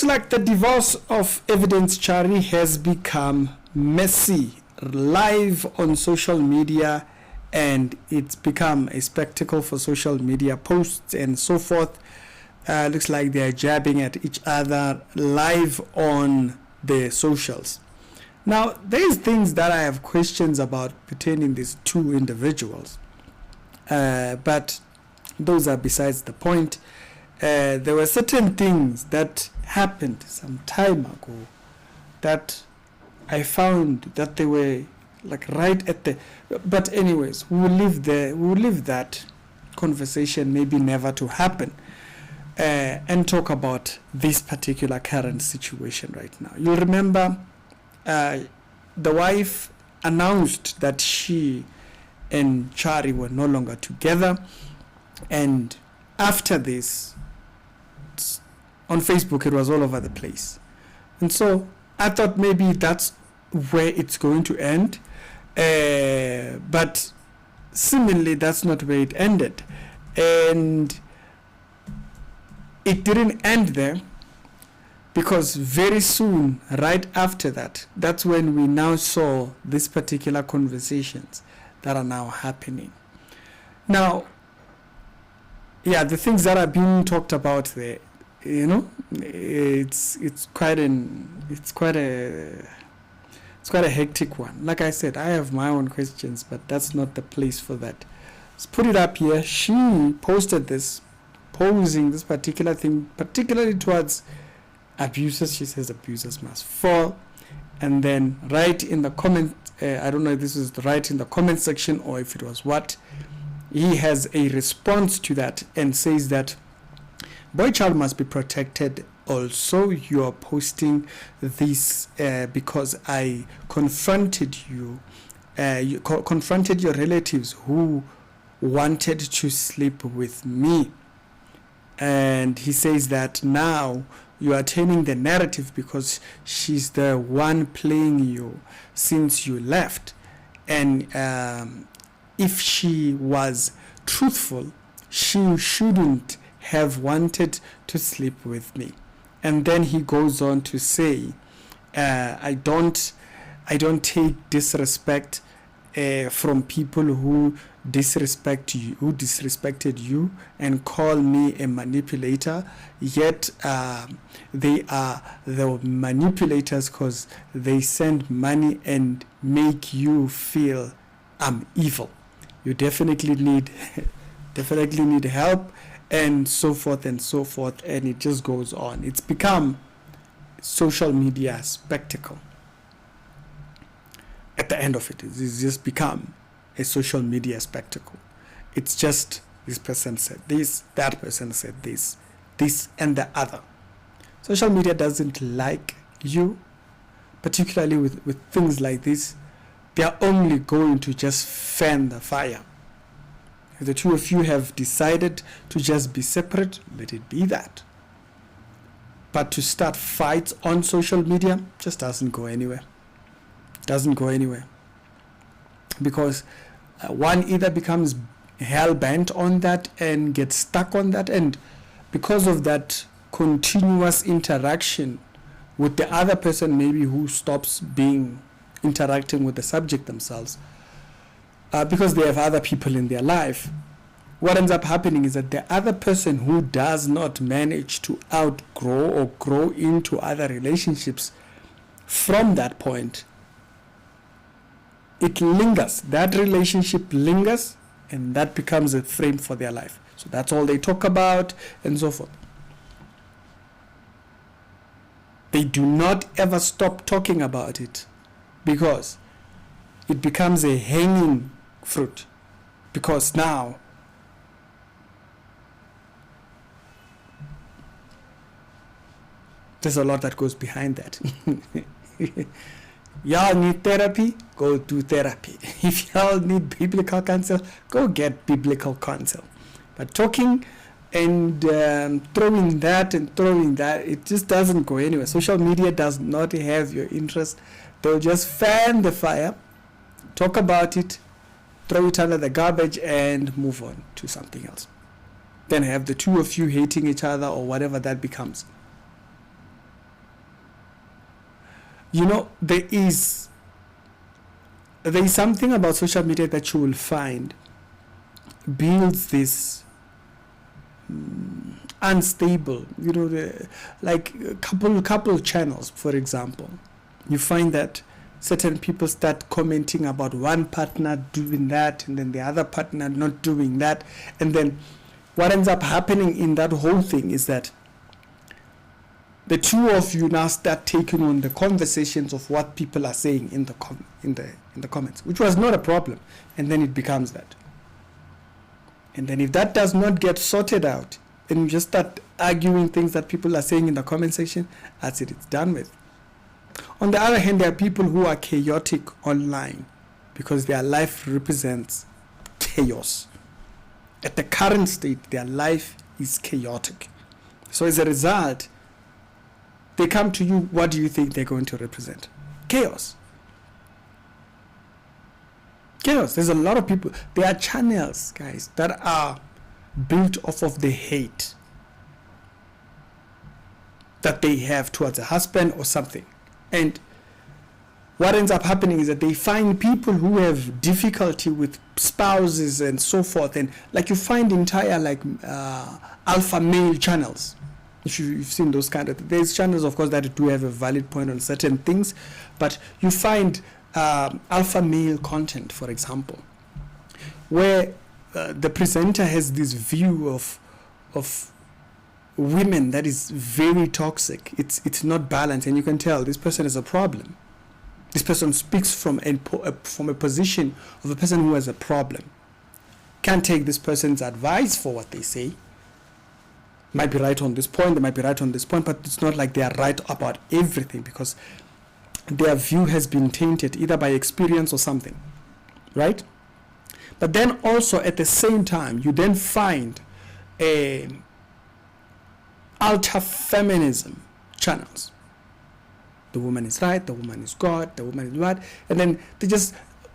Like the divorce of Evidence Chari has become messy live on social media, and it's become a spectacle for social media posts and so forth. Looks like they're jabbing at each other live on the socials. Now, there's things that I have questions about pertaining these two individuals, but those are besides the point. There were certain things that happened some time ago that I found that they were like right at the, but anyways, we'll leave that conversation maybe never to happen, and talk about this particular current situation right now. You'll remember the wife announced that she and Chari were no longer together, and after this, on Facebook, it was all over the place. And so I thought maybe that's where it's going to end. But seemingly that's not where it ended. And it didn't end there, because very soon, right after that, that's when we now saw these particular conversations that are now happening. Now, yeah, the things that are being talked about there, it's quite a hectic one. Like I said, I have my own questions, but that's not the place for that. Let's put it up here. She posted this, posing this particular thing, particularly towards abusers. She says abusers must fall. And then right in the comment, I don't know if this was right in the comment section or if it was what, he has a response to that and says that boy child must be protected. Also, you are posting this because I confronted you. You confronted your relatives who wanted to sleep with me. And he says that now you are turning the narrative because she's the one playing you since you left. And if she was truthful, she shouldn't have wanted to sleep with me. And then he goes on to say, I don't take disrespect from people who disrespected you and call me a manipulator, yet they are the manipulators because they send money and make you feel I'm evil. You definitely need help, and so forth and so forth, and it just goes on. It's become social media spectacle. At the end of it, it's just become a social media spectacle. It's just this person said this, that person said this and the other. Social media doesn't like you, particularly with things like this. They are only going to just fan the fire. If the two of you have decided to just be separate, let it be that. But to start fights on social media just doesn't go anywhere. Doesn't go anywhere. Because one either becomes hell-bent on that and gets stuck on that, and because of that continuous interaction with the other person, maybe who stops interacting with the subject themselves, because they have other people in their life, what ends up happening is that the other person who does not manage to outgrow or grow into other relationships from that point, it lingers. That relationship lingers, and that becomes a frame for their life. So that's all they talk about and so forth. They do not ever stop talking about it because it becomes a hanging fruit, because now there's a lot that goes behind that. Y'all need therapy, go do therapy. If y'all need biblical counsel, go get biblical counsel. But talking and throwing that, it just doesn't go anywhere. Social media does not have your interest. They'll just fan the fire, talk about it, throw it under the garbage, and move on to something else. Then have the two of you hating each other or whatever that becomes. there is something about social media that you will find builds this unstable, like couple channels, for example. You find that certain people start commenting about one partner doing that and then the other partner not doing that, and then what ends up happening in that whole thing is that the two of you now start taking on the conversations of what people are saying in the comments, which was not a problem, and then it becomes that. And then if that does not get sorted out, then you just start arguing things that people are saying in the comment section. That's it, it's done with. On the other hand, there are people who are chaotic online because their life represents chaos. At the current state, their life is chaotic. So as a result, they come to you, what do you think they're going to represent? Chaos. Chaos. There's a lot of people. There are channels, guys, that are built off of the hate that they have towards a husband or something. And what ends up happening is that they find people who have difficulty with spouses and so forth. And like you find entire alpha male channels. If you've seen those kind of, there's channels, of course, that do have a valid point on certain things, but you find alpha male content, for example, where the presenter has this view of women that is very toxic. It's not balanced, and you can tell this person is a problem. This person speaks from a position of a person who has a problem. Can't take this person's advice for what they say. Might be right on this point, they might be right on this point, but it's not like they are right about everything because their view has been tainted either by experience or something, right? But then also at the same time, you then find ultra feminism channels. The woman is right, the woman is God, the woman is what, and then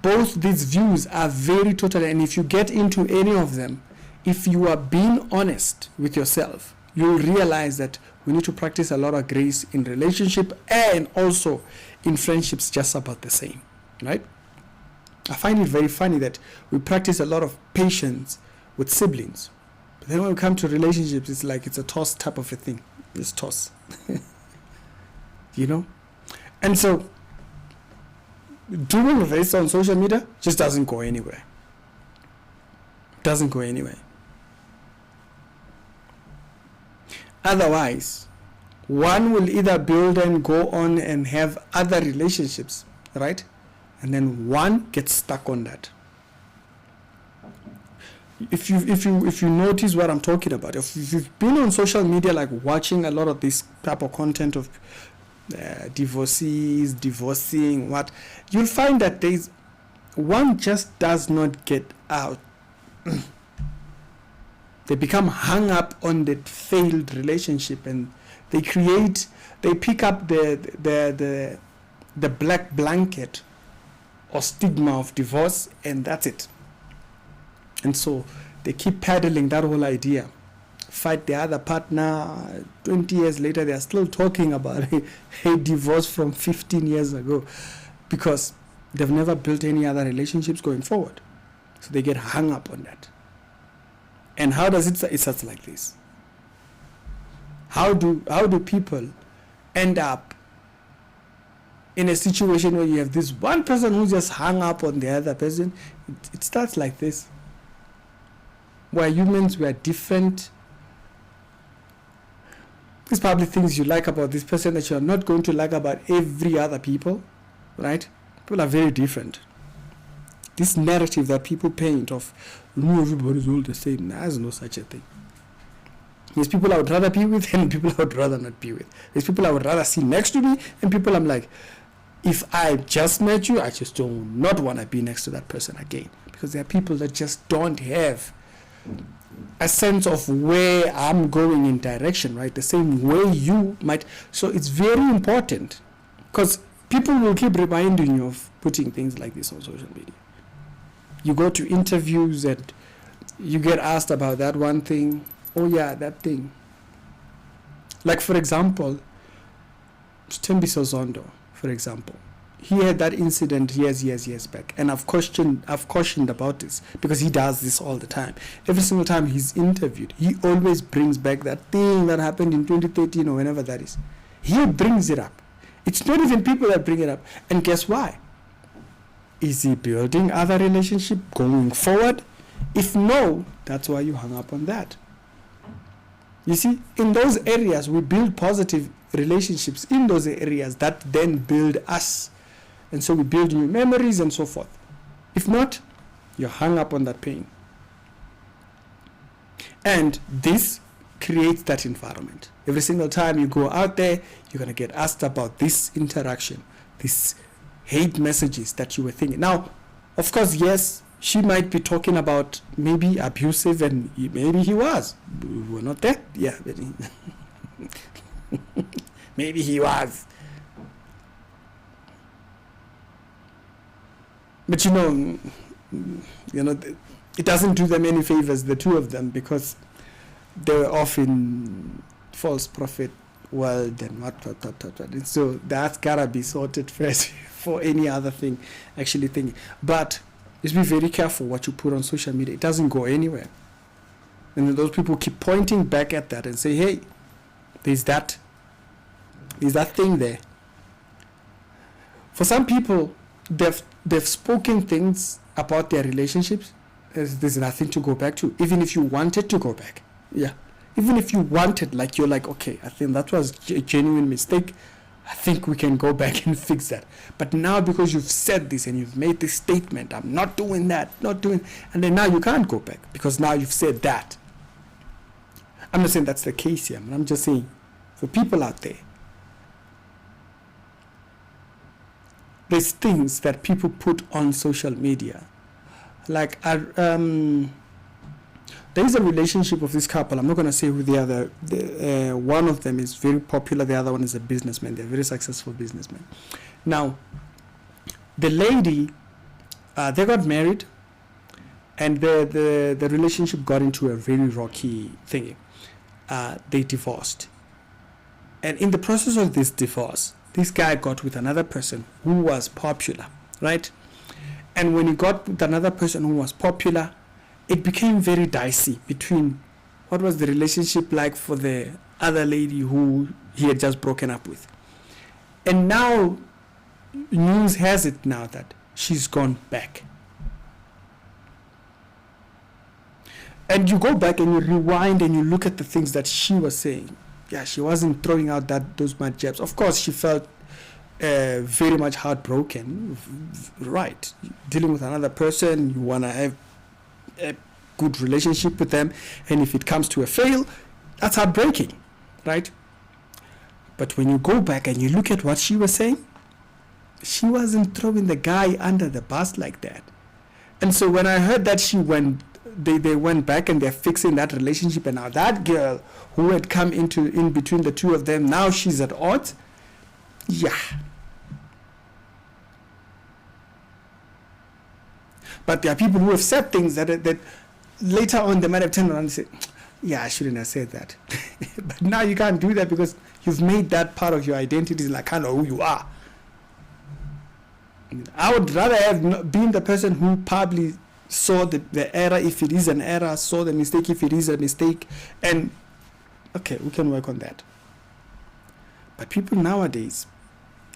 both these views are very total. And if you get into any of them, if you are being honest with yourself, you'll realize that we need to practice a lot of grace in relationship and also in friendships, just about the same, right? I find it very funny that we practice a lot of patience with siblings, but then when we come to relationships, it's like it's a toss type of a thing. Just toss, And so doing this on social media just doesn't go anywhere. Doesn't go anywhere. Otherwise, one will either build and go on and have other relationships, right? And then one gets stuck on that. If you notice what I'm talking about, if you've been on social media, like watching a lot of this type of content of divorcees, divorcing, you'll find that one just does not get out. They become hung up on the failed relationship, and they pick up the black blanket or stigma of divorce, and that's it. And so they keep peddling that whole idea. Fight the other partner. 20 years later, they are still talking about a divorce from 15 years ago because they've never built any other relationships going forward. So they get hung up on that. And how does it starts like this? How do people end up in a situation where you have this one person who just hung up on the other person? It starts like this. Where humans were different. There's probably things you like about this person that you're not going to like about every other people, right? People are very different. This narrative that people paint of everybody's all the same, there's no such a thing. There's people I would rather be with and people I would rather not be with. There's people I would rather see next to me and people I'm like, if I just met you, I just do not want to be next to that person again. Because there are people that just don't have a sense of where I'm going in direction, right? The same way you might. So it's very important because people will keep reminding you of putting things like this on social media. You go to interviews and you get asked about that one thing. Oh yeah, that thing. Like for example, Stembi Sozondo, for for example, he had that incident years back, and I've cautioned about this because he does this all the time. Every single time he's interviewed, he always brings back that thing that happened in 2013 or whenever that is. He brings it up. It's not even people that bring it up. And guess why? Is he building other relationship going forward? If no, that's why you hung up on that. You see, in those areas, we build positive relationships in those areas that then build us. And so we build new memories and so forth. If not, you're hung up on that pain. And this creates that environment. Every single time you go out there, you're going to get asked about this interaction, these hate messages that you were thinking. Now, of course, yes, she might be talking about maybe abusive, and maybe he was. We're not there. Yeah. Maybe he was. But you know, it doesn't do them any favors, the two of them, because they were off in false prophet world and what. And so that's gotta be sorted first for any other thing actually thinking. But just be very careful what you put on social media. It doesn't go anywhere. And those people keep pointing back at that and say, hey, there's that thing there. For some people, they've spoken things about their relationships. There's nothing to go back to, even if you wanted to go back. Yeah. Even if you wanted, like, you're like, okay, I think that was a genuine mistake. I think we can go back and fix that. But now, because you've said this and you've made this statement, I'm not doing that, and then now you can't go back because now you've said that. I'm not saying that's the case here, but I'm just saying for people out there, there's things that people put on social media. Like, there is a relationship of this couple. I'm not going to say who the other. One of them is very popular. The other one is a businessman. They're very successful businessmen. Now, the lady, they got married, and the relationship got into a very rocky thingy. They divorced. And in the process of this divorce, this guy got with another person who was popular, right? And when he got with another person who was popular, it became very dicey between what was the relationship like for the other lady who he had just broken up with. And now, news has it now that she's gone back. And you go back and you rewind and you look at the things that she was saying. Yeah, she wasn't throwing out those mad jabs. Of course, she felt very much heartbroken. Right. Dealing with another person, you want to have a good relationship with them, and if it comes to a fail, that's heartbreaking, right? But when you go back and you look at what she was saying, she wasn't throwing the guy under the bus like that. And so when I heard that they went back and they're fixing that relationship, and now that girl who had come in between the two of them, now she's at odds. Yeah. But there are people who have said things that later on they might have turned around and said, yeah, I shouldn't have said that. But now you can't do that because you've made that part of your identity, like kind of who you are. I would rather have been the person who probably saw the error, if it is an error, saw the mistake if it is a mistake, and okay, we can work on that. But people nowadays,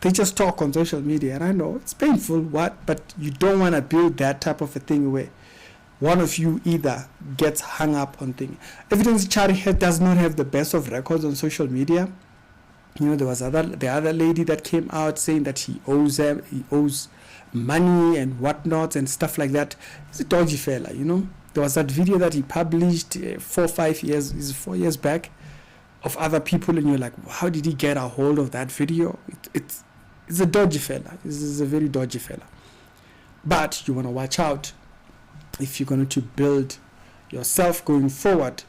they just talk on social media, and I know it's painful, but you don't want to build that type of a thing where one of you either gets hung up on things. Evidence Chari does not have the best of records on social media. You know, there was the other lady that came out saying that he owes money and whatnot and stuff like that. He's a dodgy fella, you know. There was that video that he published 4 years back of other people, and you're like, how did he get a hold of that video? It's a dodgy fella. This is a very dodgy fella. But you want to watch out if you're going to build yourself going forward,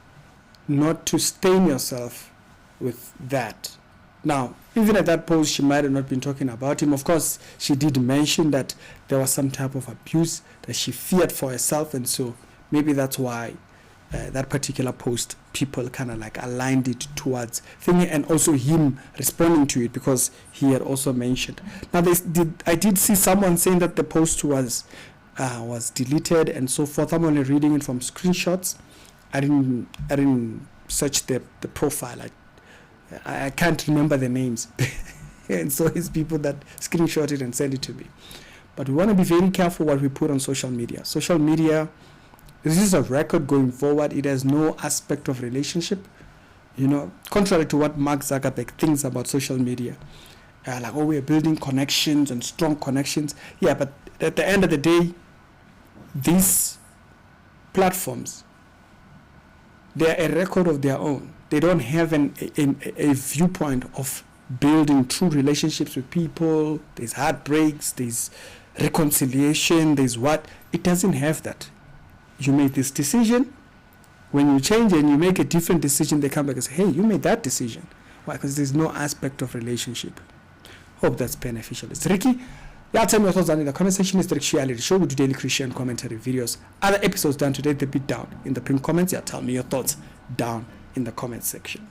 not to stain yourself with that. Now, even at that post, she might have not been talking about him. Of course, she did mention that there was some type of abuse that she feared for herself, and so maybe that's why that particular post, people kind of like aligned it towards thinking, and also him responding to it because he had also mentioned. Now, I did see someone saying that the post was deleted and so forth. I'm only reading it from screenshots. I didn't search the profile. I can't remember the names, and so it's people that screenshot it and send it to me. But we want to be very careful what we put on social media. Social media, this is a record going forward. It has no aspect of relationship. Contrary to what Mark Zuckerberg thinks about social media. Like, oh, we're building connections and strong connections. Yeah, but at the end of the day, these platforms, they're a record of their own. They don't have a viewpoint of building true relationships with people. There's heartbreaks, there's reconciliation, there's what. It doesn't have that. You made this decision. When you change and you make a different decision, they come back and say, hey, you made that decision. Why? Because there's no aspect of relationship. Hope that's beneficial. It's Ricky. Yeah, tell me your thoughts down in the comment section. It's the Ricky Show. We do daily Christian commentary videos. Other episodes done today, they be down in the pinned comments. Yeah, tell me your thoughts down in the comment section.